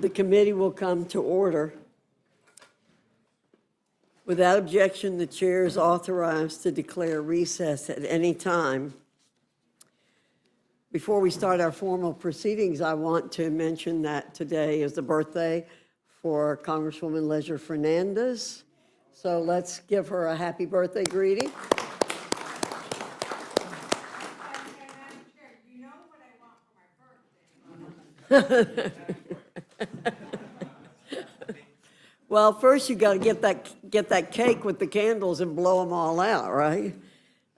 The committee will come to order. Without objection, the chair is authorized to declare recess at any time. Before we start our formal proceedings, I want to mention that today is the birthday for Congresswoman Leisure Fernandez. So let's give her a happy birthday greeting. You know what I want for my birthday. Well, first you got to get that cake with the candles and blow them all out, right?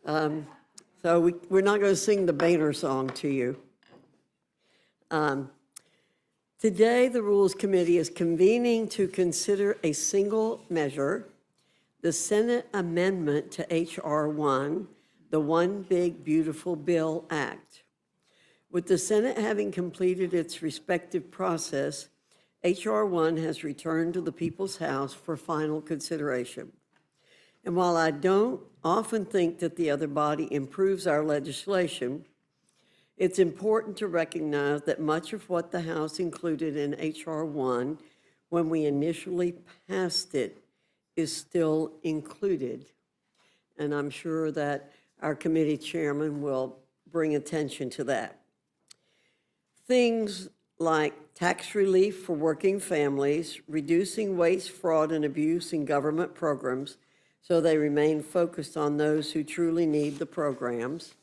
So we're not going to sing the Boehner song to you. Today, the Rules Committee is convening to consider a single measure, the Senate amendment to H.R. 1, the One Big Beautiful Bill Act. With the Senate having completed its respective process, H.R. 1 has returned to the People's House for final consideration. And while I don't often think that the other body improves our legislation, it's important to recognize that much of what the House included in H.R. 1 when we initially passed it is still included. And I'm sure that our committee chairman will bring attention to that. Things like tax relief for working families, reducing waste, fraud, and abuse in government programs so they remain focused on those who truly need the programs,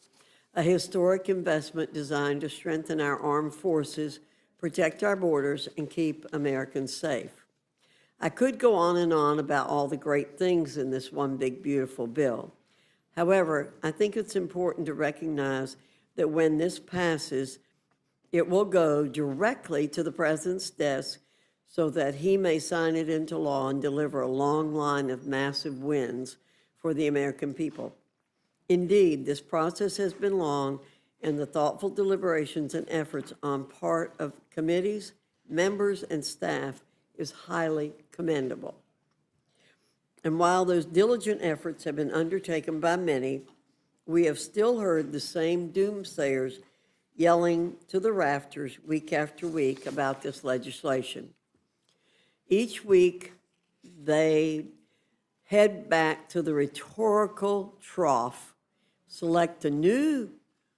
a historic investment designed to strengthen our armed forces, protect our borders, and keep Americans safe. I could go on and on about all the great things in this one big, beautiful bill. However, I think it's important to recognize that when this passes, it will go directly to the president's desk so that he may sign it into law and deliver a long line of massive wins for the American people. Indeed, this process has been long, and the thoughtful deliberations and efforts on part of committees, members, and staff is highly commendable. And while those diligent efforts have been undertaken by many, we have still heard the same doomsayers yelling to the rafters week after week about this legislation. Each week, they head back to the rhetorical trough, select a new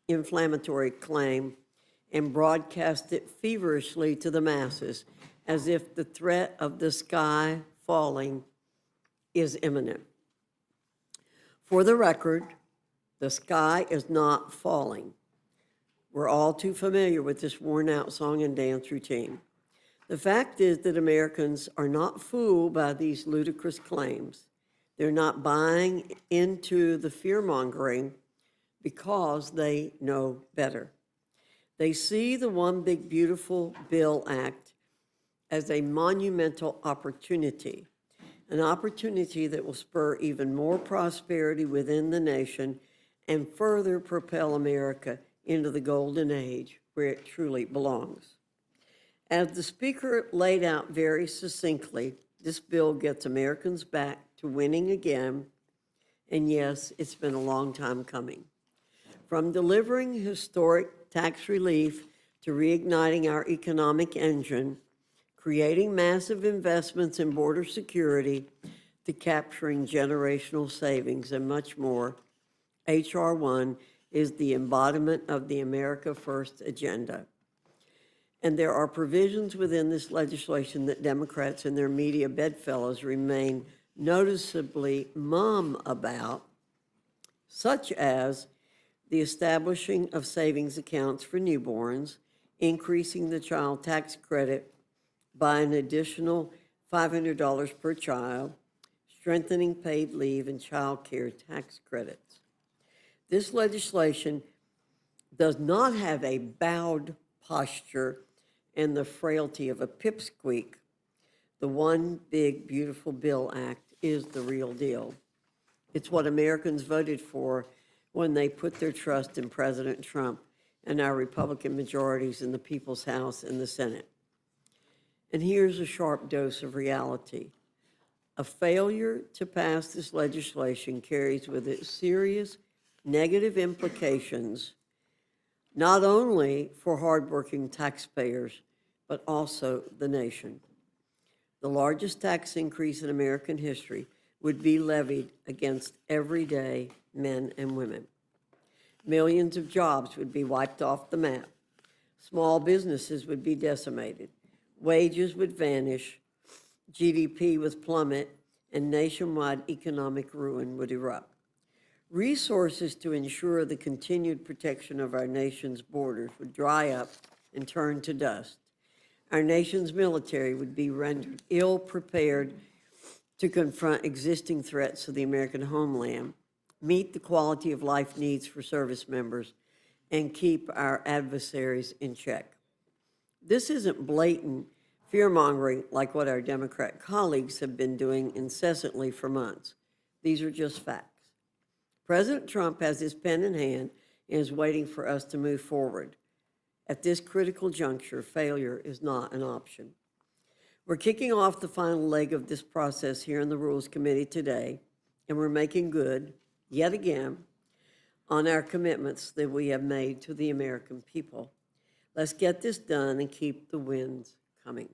inflammatory claim, and broadcast it feverishly to the masses as if the threat of the sky falling is imminent. For the record, the sky is not falling. We're all too familiar with this worn-out song and dance routine. The fact is that Americans are not fooled by these ludicrous claims. They're not buying into the fear-mongering because they know better. They see the One Big Beautiful Bill Act as a monumental opportunity, an opportunity that will spur even more prosperity within the nation and further propel America into the golden age where it truly belongs. As the Speaker laid out very succinctly, this bill gets Americans back to winning again, and yes, it's been a long time coming. From delivering historic tax relief to reigniting our economic engine, creating massive investments in border security, to capturing generational savings and much more, H.R. 1 is the embodiment of the America First agenda. And there are provisions within this legislation that Democrats and their media bedfellows remain noticeably mum about, such as the establishing of savings accounts for newborns, increasing the child tax credit by an additional $500 per child, strengthening paid leave and child care tax credits. This legislation does not have a bowed posture and the frailty of a pipsqueak. The One Big Beautiful Bill Act is the real deal. It's what Americans voted for when they put their trust in President Trump and our Republican majorities in the People's House and the Senate. And here's a sharp dose of reality. A failure to pass this legislation carries with it serious negative implications, not only for hardworking taxpayers, but also the nation. The largest tax increase in American history would be levied against everyday men and women. Millions of jobs would be wiped off the map. Small businesses would be decimated. Wages would vanish. GDP would plummet, and nationwide economic ruin would erupt. Resources to ensure the continued protection of our nation's borders would dry up and turn to dust. Our nation's military would be rendered ill-prepared to confront existing threats to the American homeland, meet the quality of life needs for service members, and keep our adversaries in check. This isn't blatant fear-mongering like what our Democrat colleagues have been doing incessantly for months. These are just facts. President Trump has his pen in hand and is waiting for us to move forward. At this critical juncture, failure is not an option. We're kicking off the final leg of this process here in the Rules Committee today, and we're making good, yet again, on our commitments that we have made to the American people. Let's get this done and keep the wins coming.